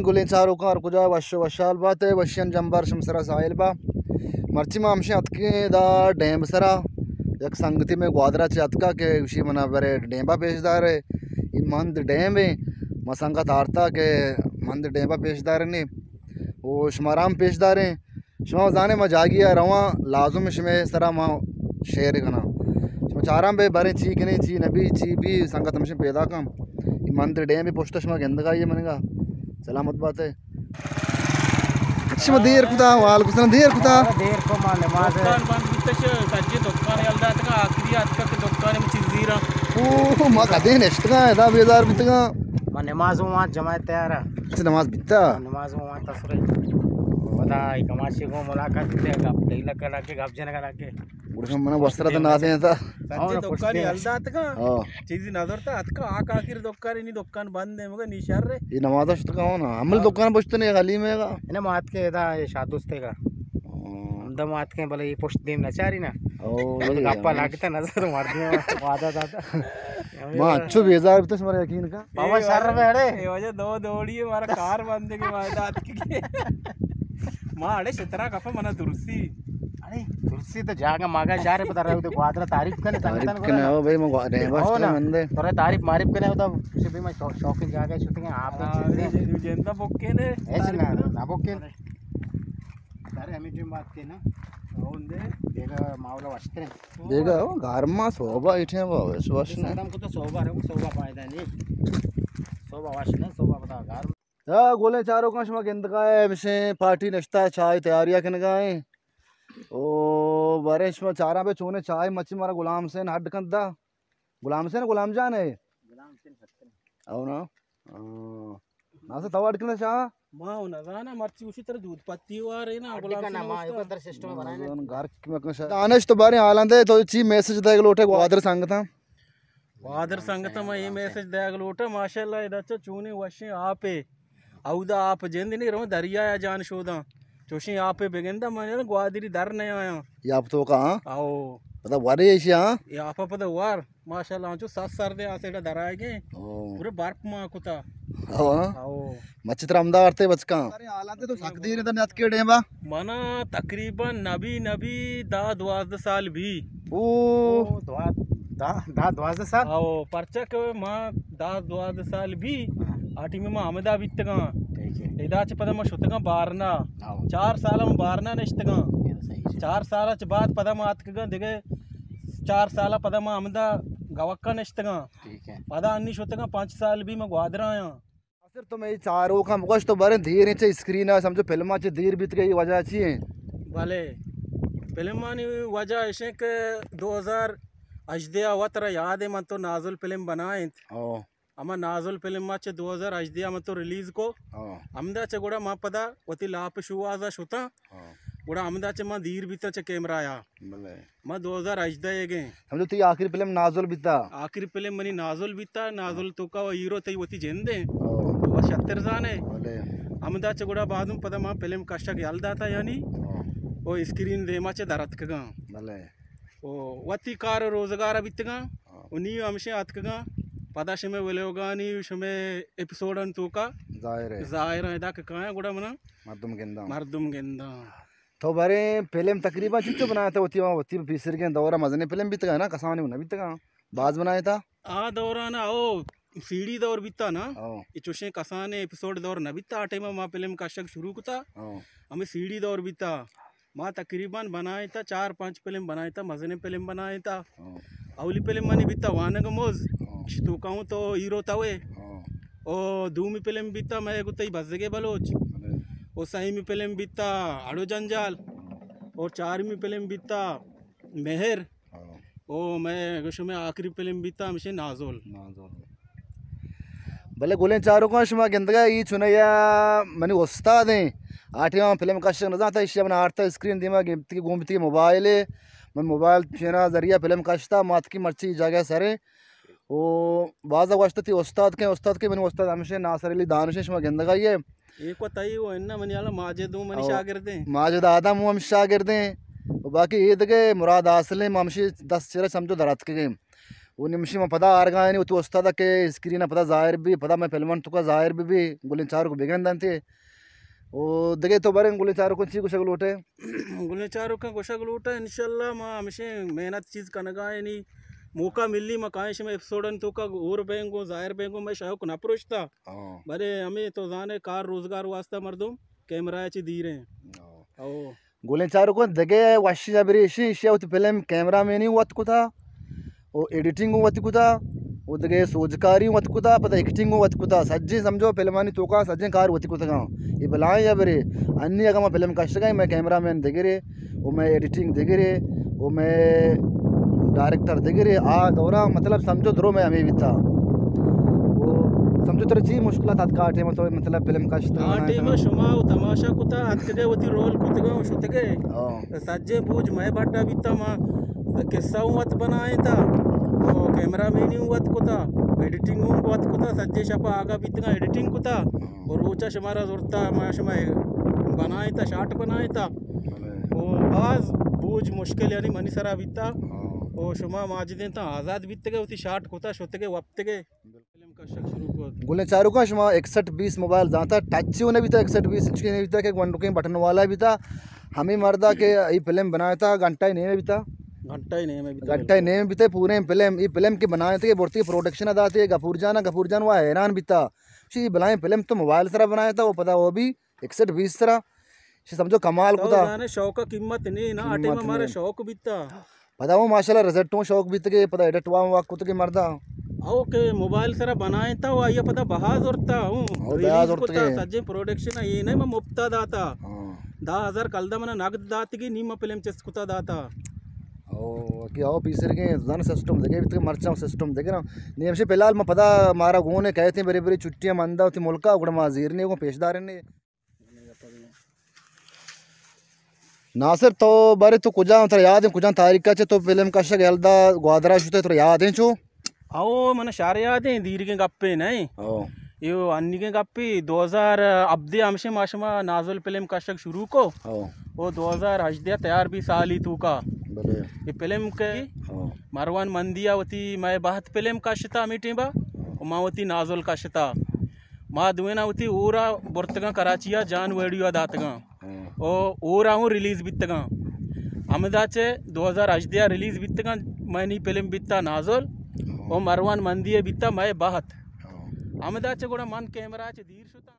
गुलें चारों कार कुजा वशो वशाल बात है वशियन जंबर शमसरा साहिल बा मर्ची मामशे अतके दा डैम सरा एक संगति में ग्वादरा चे अतका के उसी मना बरे डेंबा पेशदार है मंद डैम है मसंगा तारता के मंद डेंबा पेशदार ने वो शमाराम पेशदार हैं शमा जाने में जागिया रवा लाजुम शमे सरा माँ शेर कना शमा चाराम बे बारे ची के नहीं ची नबी ची भी संगत हमसे पैदा कम मंद डैम भी पोस्ट शमा गंदगा ये मनेगा सलामत बात है देर खुदा वाल कुछ देर खुदा देर को माने दुकान बंद बितश सज्जे दुकान यलदा तका आखिरी अतका के दुकान में चीजीरा ओ मा कदे नेक्स्ट का दा बेजार बितगा मा नमाज वहां जमात तैयार नमाज बिता नमाज वहां तसरे वदा कमाशी को मुलाकात ते गप देला करा के गप जन करा के उड़म मन वस्त्र त ना दे था सज्जे दुकान यलदा तका चीजी नजर ता अतका आखिर दुकान नी दुकान बंद है मगर निशार रे ये नमाज अस्त का हो ना अमल दुकान बचते नहीं गली में का इने मात के दा शादुस्ते का दम मात के भले ये पोस्ट देम नचारी ना ओ गप्पा लागता नजर मार दे वादा दादा मां अच्छो बेजार बितस मरे यकीन का बाबा सर बेड़े ये वजह दो दौड़ी है मारा कार बंद के वादा के मां अड़े सतरा कफ मना तुलसी अरे तुलसी तो जागा मागा जा रे पता रहे तो ग्वादरा तारीफ करने तारीफ करने हो भाई मैं रेबस्ट मंदे तोरे तारीफ मारिफ करने हो तो उसे भी मैं शौकीन जागा शूटिंग आप चीजें जेंदा बोके ने ऐसे ना बोके अरे हमें जो बात के ना औंदे देगा मावला वस्त्र देगा घरमा शोभा इठे बावे स्वश्न एकदम को तो शोभा रे शोभा पायदा नहीं शोभा वाशने शोभा बता घर या गोले चारों का शमा गेंद का है विषय पार्टी नश्ता चाय तैयारियां कन गए ओ बारिश में चारा पे चोने चाय मच्छी मारा गुलाम से हट कंदा गुलाम से गुलाम जान है गुलाम से आओ ना ना से तवा अटकने चाह मां ना जाना मर्ची उसी तरह दूध पत्ती वार है ना गुलाम से मां एक अंदर सिस्टम बनाए ना घर में कश दानिश तो बारे आलंदे तो ची मैसेज देग लोटे ग्वादर संगता ग्वादर संगता में ये मैसेज देग लोटे माशाल्लाह इधर चूने वशे आपे औदा आप जेंद नहीं रो दरिया या जान शोदा चोशी आपे बेगंदा माने ग्वादरी दर नहीं आया ये आप तो कहां आओ पता वारे ऐसी हां ये आप पता वार माशाल्लाह जो 7 सर दे आसेडा दराएगे पूरे बर्फ मा कुता आओ मच्छित्र अहमदाबाद ते बचका अरे हालांते तो सकदी ने नत के डेबा मना तकरीबन नबी दा 12 साल भी ओ दा 12 साल आओ परचक मां दा 12 साल भी आटी में अहमदा बितगा इदाच पद म शुतगा बारना 4 साल में बारना नष्टगा 4 साल बाद पद म आतकगा दिगे 4 साल पद म अहमदा गवक्का नष्टगा ठीक है पद अन्नी शुतगा 5 साल भी मैं ग्वादरा आया सिर तो मैं चारों का मुकश तो बारे धीर नीचे स्क्रीन है समझो फिल्मा चे धीर बीत गई वजह अच्छी है भले फिल्मा नी वजह ऐसे के 2000 अजदिया वतरा याद है मन तो नाजुल फिल्म बनाए अमा नाजुल फिल्म माचे 2000 अजदिया मन तो रिलीज को अमदा चे गोड़ा मा पदा वती लाप शुआजा शुता गोड़ा अमदा चे मा धीर बीता चे कैमरा आया मा 2000 अजदा ये समझो ती आखिरी फिल्म नाजुल बीता आखिरी फिल्म मनी नाजुल बीता नाजुल तो का हीरो तई वती जेंदे वो 70 जाने अमदा चे गोड़ा बादम पदा मा फिल्म कष्ट यलदा था यानी वो स्क्रीन दे माचे दरत कगा भले ओ वती कार रोजगार बितगा उनी हमसे आतकगा पदा शमे वेलोगानी शमे एपिसोड अंतु का जाहिर है दाक का गुड़ा मना मर्दुम गेंदा तो बारे फिल्म तकरीबन चिच्चो बनाया था वती बिसर के दौरा मजने फिल्म बीतगा ना कसाने होना बीतगा बाज बनाया था आ दौरा ना ओ सीडी दौर बीता ना ये चोशे कसाने एपिसोड दौर न बीता आटे में मां फिल्म का शक शुरू कुता हमें सीडी दौर बीता मां तकरीबन बनाया था 4-5 फिल्म बनाया था मजने फिल्म बनाया था अवली फिल्म मनी बीता वानग मोज तो कहूँ तो हीरो तावे ओ दूमी फिल्म बीता मैं गुतई भजगे बलोच ओ सहीमी फिल्म बीता आड़ो जंजाल और 4वीं फिल्म बीता मेहर ओ मैं गुश में आखिरी फिल्म बीता हमसे नाजोल भले गोले चारों का शमा गंदगा ये चुनैया मैंने उस्ताद हैं 8वां फिल्म का शक नजा था इस अपना 8 स्क्रीन दिमा गिफ्ट की घूमती मोबाइल है मैं मोबाइल चेना जरिया फिल्म कश्ता मात की मर्ची जगह सरे वो बाज़ा वास्ते थी उस्ताद के मैंने उस्ताद हमसे नासर अली दानिश शमा गंदगा ये एक बताइए वो इन्ना मनी आला माजिद मनी शागिर्द हैं माजिद आदम हम शागिर्द हैं बाकी ईद के मुराद आसले ममशी 10 चेहरे समझो दरात के गए वो निमिषी में पता आरगानी वो वस्ता के स्क्रीन पता जाहिर भी पता मैं फिल्म तुका जाहिर भी गुलिन चार को बिगन दानते वो दगे तो बरे गुलिन चार को ची कुछ लोटे गुलिन चार का कुछ लोटे इंशाल्लाह मां हमेशा मेहनत चीज कनगाए नहीं मौका मिली मैं काश में एपिसोड तो का और बेंगो जाहिर बेंगो मैं शौक ना पुरुषता बरे हमें तो जाने कार रोजगार वास्ता मर्दुम कैमरा ची दी रहे ओ गोले चारों को दगे वाशी जबरी शी शेवत फिल्म कैमरा में नहीं हुआ था वो एडिटिंग हुआ था वो दगे सोजकारी हुआ था पता एक्टिंग हुआ था सज्जी समझो फिल्मानी तो का सज्जे कार हुआ था ये बुलाए जबरी अन्य अगर मैं फिल्म कष्ट गई मैं कैमरा मैन देगे रे वो मैं एडिटिंग देगे रे वो मैं डायरेक्टर देगे रे आ दौरा मतलब समझो द्रो में हमें भी था वो समझो तेरे चीज मुश्किल था काटे में तो मतलब फिल्म का काटे में शुमा तमाशा कुता हाथ के होती रोल कुतगा शुतगे सज्जे पूज मैं बड्डा बिता मां किस्सा हुआ बनाए था वो कैमरा मैन हुआ कुता एडिटिंग हुआ कुता सज्जे शपा आगा बितगा एडिटिंग कुता और रोचा शमारा जोरता मां शमा बनाए था शार्ट बनाए था वो बाज बूझ मुश्किल यानी मनी सरा बिता ओ शुमा माजिदें ता आज़ाद बितगे उती शार्ट कोता शोतगे वप्तगे फिल्म का शक शुरू को गुले चारों का शुमा 6120 मोबाइल जाता टच होने भी था 6120 इंच के नहीं भी था कि वन के बटन वाला भी था हमें मर्दा के ये फिल्म बनाया था घंटा ही नहीं भी था घंटा ही नहीं भी था पूरे फिल्म ये फिल्म के बनाए थे बोलती प्रोडक्शन अदा थे गफूर जान वो हैरान भी था शी बनाए फिल्म तो मोबाइल तरह बनाया था वो पता वो भी 6120 तरह समझो कमाल को था शौक का कीमत नहीं ना आटे में हमारा शौक भी था पता वो माशाल्लाह रिजल्टों शौक भी थे पता एडिट हुआ कुत के मर्दा ओके मोबाइल सरा बनाए था वो आइए पता बहाज औरता हूं रिलीज को था सज्जे प्रोडक्शन ये नहीं मैं मुफ्ता दाता 10,000 कलदा मना नगद दात की नीम फिल्म चेस्कुता दाता ओ कि आओ पीसर के जन सिस्टम देखे भी मरचा सिस्टम देखे ना नहीं हमसे फिलहाल मैं पता मारा गोने कहते हैं बड़ी बड़ी छुट्टियां मंदा होती मुल्का उगड़ माजीर ने को पेशदार ने नासिर तो बारे तो कुछ याद है कुछ तारीख का तो फिल्म का शक हल्दा ग्वादरा शुते तो याद है चो आओ मन शारे याद है दीर के गप्पे नहीं यो अन्नी के गप्पी 2000 अब्दे हमसे माशमा नाजुल फिल्म का शक शुरू को वो 2000 हजदिया तैयार भी साल ही तू का ये फिल्म के मरवान मंदिया होती मैं बात फिल्म का शता मीटिंबा माँ होती नाजुल का शता माँ दुएना होती ऊरा बुर्तगा कराचिया जान वेडियो दातगा ओ ऊरा हूँ रिलीज बितगा अहमदाचे 2000 अजदिया रिलीज बितगा मैंने फिल्म बिता नाजुल ओ मरवान मंदिया बिता मैं बात अहमदाचे मन कैमरा दीर शुता